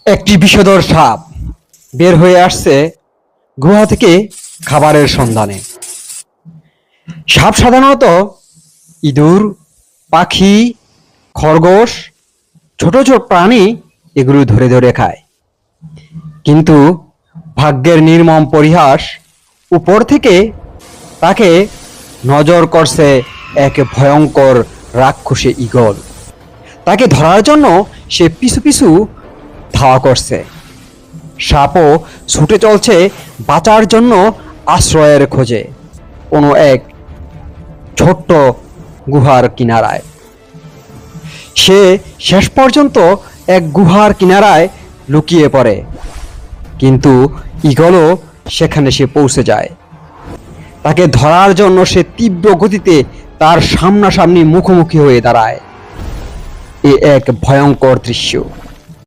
একটি বিষধর সাপ বের হয়ে আসছে গুহা থেকে খাবারের সন্ধানে। সাপ সাধারণত ইঁদুর, পাখি, খরগোশ, ছোট ছোট প্রাণী এগুলো ধরে ধরে খায়। কিন্তু ভাগ্যের নির্মম পরিহাস, উপর থেকে তাকে নজর করছে এক ভয়ঙ্কর রাক্ষসী ঈগল। তাকে ধরার জন্য সে পিছু পিছু ধাওয়া করছে। সাপও ছুটে চলছে বাঁচার জন্য আশ্রয়ের খোঁজে কোনো এক ছোট্ট গুহার কিনারায়। সে শেষ পর্যন্ত এক গুহার কিনারায় লুকিয়ে পড়ে, কিন্তু ঈগলও সেখানে সে পৌঁছে যায়। তাকে ধরার জন্য সে তীব্র গতিতে তার সামনাসামনি মুখোমুখি হয়ে দাঁড়ায়। এ এক ভয়ঙ্কর দৃশ্য।